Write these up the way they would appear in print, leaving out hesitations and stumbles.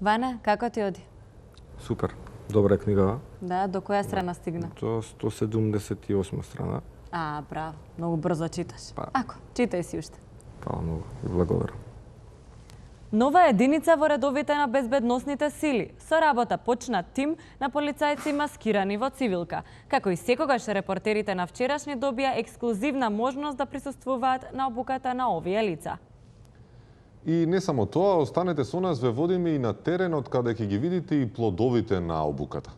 Ване, како ти оди? Супер. Добра е книгава. Да, до која страна стигна? До 178 страна. Браво. Многу брзо читаш. Ако, читај си уште. Фала многу и благодарам. Нова единица во редовите на безбедносните сили. Со работа почна тим на полицајци маскирани во цивилка. Како и секогаш, репортерите на вчерашни добија ексклузивна можност да присуствуваат на обуката на овие лица. И не само тоа, останете со нас, ве водиме и на теренот каде ќе ги видите и плодовите на обуката.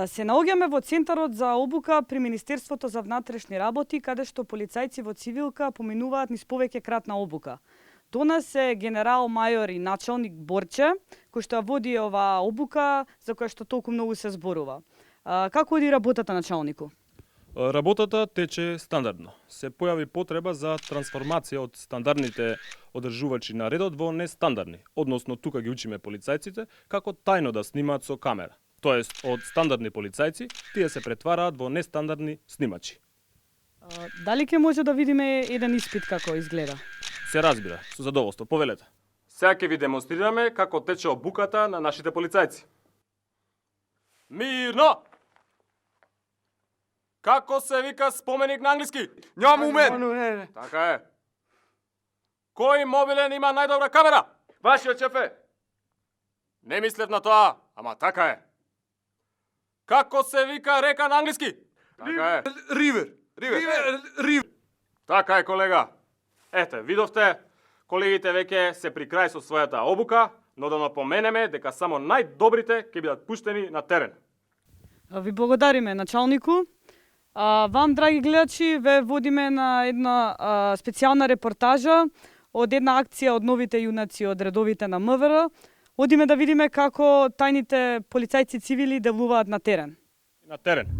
Се наоѓаме во Центарот за обука при Министерството за внатрешни работи, каде што полицајци во цивилка поминуваат низ повеќе кратна обука. До нас е генерал мајор и началник Борче, кој што ја води оваа обука за која што толку многу се зборува. Како оди работата, началнику? Работата тече стандардно. Се појави потреба за трансформација од стандардните одржувачи на редот во нестандардни, односно тука ги учиме полицајците како тајно да снимаат со камера. Тоест, од стандардни полицајци, тие се претвараат во нестандардни снимачи. Дали ќе може да видиме еден испит како изгледа? Се разбира, со задоволство, повелете. Сега ќе ви демонстрираме како тече обуката на нашите полицајци. Мирно! Како се вика споменик на англиски? Нямам умен! Така е. Кој мобилен има најдобра камера? Вашиот шефе! Не мислев на тоа, ама така е. Како се вика река на англиски? Така е. Ривер! Така е, колега. Ете, видовте, колегите веќе се при крај со својата обука, но да напоменеме дека само најдобрите ќе бидат пуштени на терен. Ви благодариме, началнику. Вам, драги гледачи, ве водиме на една специјална репортажа од една акција од новите јунаци од редовите на МВР. Одиме да видиме како тајните полицајци цивили делуваат на терен. На терен.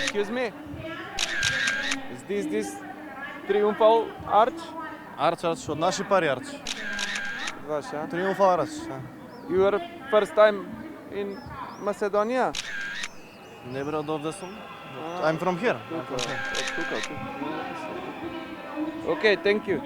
Excuse me? Is this Triumphal Arch? Арч, од наши пари арч. Ваш, а? Триумфал арч. Your first time in Macedonia? Не бре од овде сум. I'm from here. Okay, thank you.